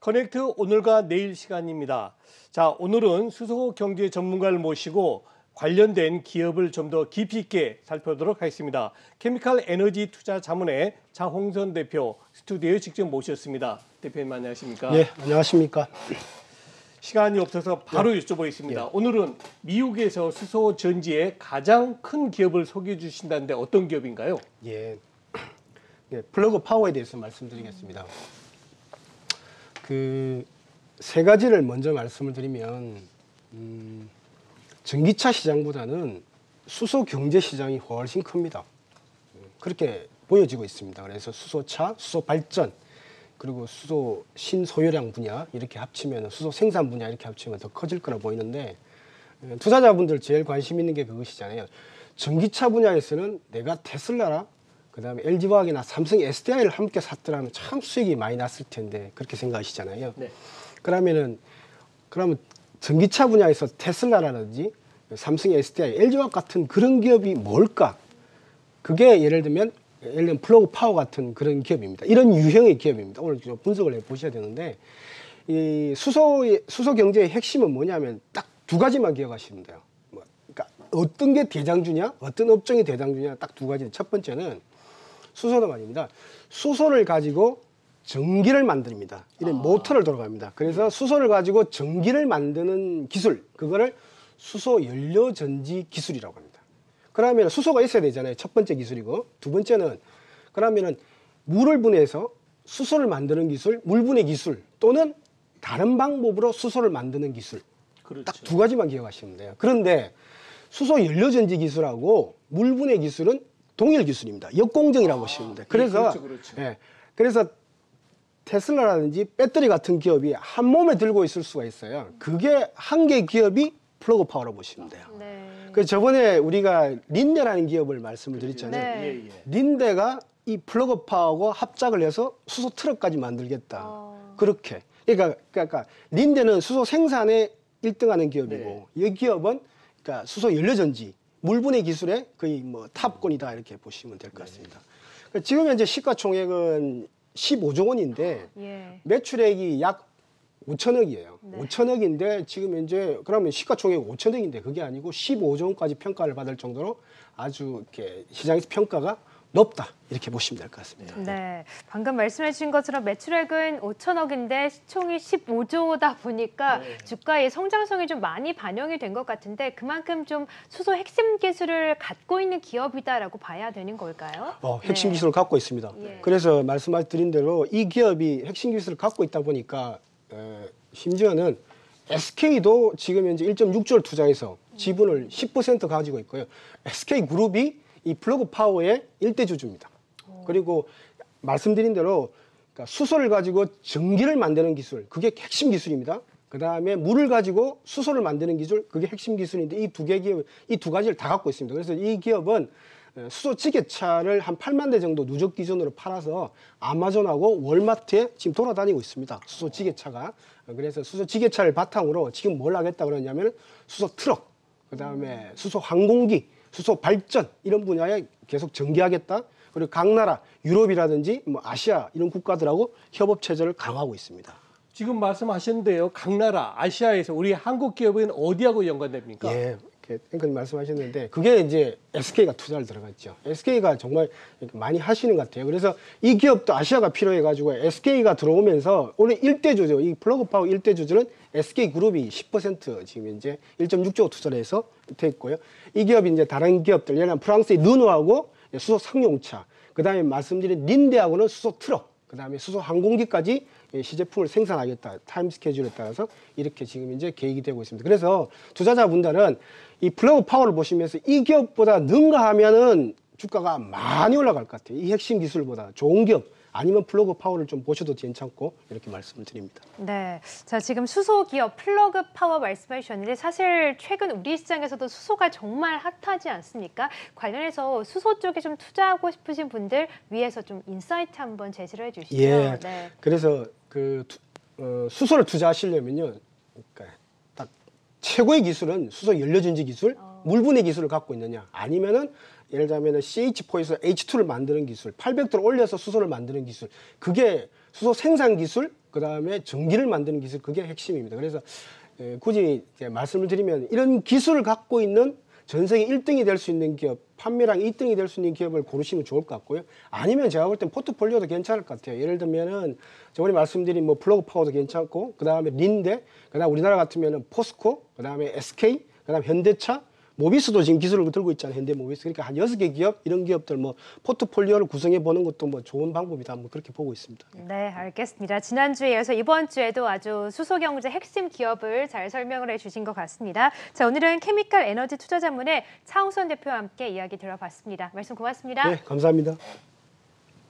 커넥트 오늘과 내일 시간입니다. 자, 오늘은 수소 경제 전문가를 모시고 관련된 기업을 좀 더 깊이 있게 살펴보도록 하겠습니다. 케미칼 에너지 투자 자문의 장홍선 대표 스튜디오에 직접 모셨습니다. 대표님 안녕하십니까? 네, 안녕하십니까? 시간이 없어서 바로 여쭤보겠습니다. 오늘은 미국에서 수소 전지의 가장 큰 기업을 소개해 주신다는데 어떤 기업인가요? 예, 플러그 파워에 대해서 말씀드리겠습니다. 그 세 가지를 먼저 말씀을 드리면 전기차 시장보다는 수소 경제 시장이 훨씬 큽니다. 그렇게 보여지고 있습니다. 그래서 수소차, 수소 발전, 그리고 수소 신소유량 분야 이렇게 합치면 수소 생산 분야 이렇게 합치면 더 커질 거라 보이는데 투자자분들 제일 관심 있는 게 그것이잖아요. 전기차 분야에서는 내가 테슬라랑 그다음에 LG화학이나 삼성 SDI를 함께 샀더라면 참 수익이 많이 났을 텐데 그렇게 생각하시잖아요. 네. 그러면 전기차 분야에서 테슬라라든지 삼성 SDI, LG화학 같은 그런 기업이 뭘까? 그게 예를 들면 플러그 파워 같은 그런 기업입니다. 이런 유형의 기업입니다. 오늘 좀 분석을 해보셔야 되는데 이 수소 경제의 핵심은 뭐냐면 딱 두 가지만 기억하시면 돼요. 그러니까 어떤 게 대장주냐, 어떤 업종이 대장주냐 딱 두 가지. 첫 번째는 수소도 말입니다. 수소를 가지고 전기를 만듭니다. 이런 모터를 돌아갑니다. 그래서 수소를 가지고 전기를 만드는 기술, 그거를 수소 연료 전지 기술이라고 합니다. 그러면 수소가 있어야 되잖아요. 첫 번째 기술이고. 두 번째는 그러면은 물을 분해해서 수소를 만드는 기술, 물 분해 기술 또는 다른 방법으로 수소를 만드는 기술. 그렇죠. 딱 두 가지만 기억하시면 돼요. 그런데 수소 연료 전지 기술하고 물 분해 기술은 동일 기술입니다. 역공정이라고 보시면 돼요. 그래서 그렇죠. 예, 그래서 테슬라라든지 배터리 같은 기업이 한 몸에 들고 있을 수가 있어요. 그게 한 개 기업이 플러그 파워로 보시면 돼요. 네. 그 저번에 우리가 린데라는 기업을 말씀을 드렸잖아요. 네. 예. 린데가 이 플러그 파워하고 합작을 해서 수소 트럭까지 만들겠다. 그렇게. 그러니까 린데는 수소 생산에 1등하는 기업이고 이 기업은 그러니까 수소 연료전지, 물분해 기술의 거의 뭐 탑권이다 이렇게 보시면 될 것 같습니다. 그러니까 지금 현재 시가총액은 15조 원인데 예. 매출액이 약 5천억이에요. 네. 5천억인데 지금 현재 그러면 시가총액 5천억인데 그게 아니고 15조 원까지 평가를 받을 정도로 아주 이렇게 시장에서 평가가 높다 이렇게 보시면 될 것 같습니다. 네, 방금 말씀해 주신 것처럼 매출액은 5천억인데 시총이 15조다 보니까 주가의 성장성이 좀 많이 반영이 된 것 같은데 그만큼 좀 수소 핵심 기술을 갖고 있는 기업이다라고 봐야 되는 걸까요? 핵심 네. 기술을 갖고 있습니다. 예. 그래서 말씀드린 대로 이 기업이 핵심 기술을 갖고 있다 보니까 심지어는 SK도 지금 현재 1.6조를 투자해서 지분을 10% 가지고 있고요. SK그룹이 이 플러그 파워의 일대주주입니다. 그리고 말씀드린 대로 그러니까 수소를 가지고 전기를 만드는 기술, 그게 핵심 기술입니다. 그 다음에 물을 가지고 수소를 만드는 기술, 그게 핵심 기술인데 이 두 가지를 다 갖고 있습니다. 그래서 이 기업은 수소 지게차를 한 8만 대 정도 누적 기준으로 팔아서 아마존하고 월마트에 지금 돌아다니고 있습니다. 수소 지게차가. 그래서 수소 지게차를 바탕으로 지금 뭘 하겠다 그러냐면 수소 트럭, 그 다음에 수소 항공기, 수소 발전 이런 분야에 계속 전개하겠다. 그리고 각 나라 유럽이라든지 뭐 아시아 이런 국가들하고 협업 체제를 강화하고 있습니다. 지금 말씀하셨는데요. 각 나라 아시아에서 우리 한국 기업은 어디하고 연관됩니까? 예, 앵커님 말씀하셨는데 그게 이제 SK가 투자를 들어갔죠. SK가 정말 많이 하시는 것 같아요. 그래서 이 기업도 아시아가 필요해가지고 SK가 들어오면서 오늘 1대주죠. 이 플러그 파워 1대주주는 SK그룹이 10% 지금 이제 1.6조 투자를 해서 돼 있고요. 이 기업이 이제 다른 기업들, 예를 들면 프랑스의 르노하고 수소 상용차, 그 다음에 말씀드린 린데하고는 수소 트럭, 그 다음에 수소 항공기까지 시제품을 생산하겠다. 타임 스케줄에 따라서 이렇게 지금 이제 계획이 되고 있습니다. 그래서 투자자분들은 이 플러그 파워를 보시면서 이 기업보다 능가하면은 주가가 많이 올라갈 것 같아요. 이 핵심 기술보다 좋은 기업 아니면 플러그 파워를 좀 보셔도 괜찮고 이렇게 말씀을 드립니다. 네, 자 지금 수소 기업 플러그 파워 말씀해 주셨는데 사실 최근 우리 시장에서도 수소가 정말 핫하지 않습니까? 관련해서 수소 쪽에 좀 투자하고 싶으신 분들 위해서 좀 인사이트 한번 제시를 해주시죠. 예, 네. 그래서 수소를 투자하시려면요, 그러니까 딱 최고의 기술은 수소 연료전지 기술, 물분해 기술을 갖고 있느냐, 아니면은 예를 들면 CH4에서 H2를 만드는 기술, 800도를 올려서 수소를 만드는 기술, 그게 수소 생산 기술, 그다음에 전기를 만드는 기술, 그게 핵심입니다. 그래서 굳이 이제 말씀을 드리면 이런 기술을 갖고 있는 전 세계 1등이 될 수 있는 기업, 판매량 1등이 될 수 있는 기업을 고르시면 좋을 것 같고요. 아니면 제가 볼 땐 포트폴리오도 괜찮을 것 같아요. 예를 들면은 저번에 말씀드린 뭐 플러그 파워도 괜찮고, 그다음에 린데, 그다음 우리나라 같으면은 포스코, 그다음에 SK, 그다음 현대차, 모비스도 지금 기술을 들고 있잖아요. 현대모비스. 그러니까 한 6개 기업, 이런 기업들 뭐 포트폴리오를 구성해 보는 것도 뭐 좋은 방법이다. 뭐 그렇게 보고 있습니다. 네, 알겠습니다. 지난주에 이어서 이번 주에도 아주 수소경제 핵심 기업을 잘 설명을 해주신 것 같습니다. 자, 오늘은 케미칼 에너지 투자자문의 차홍선 대표와 함께 이야기 들어봤습니다. 말씀 고맙습니다. 네, 감사합니다.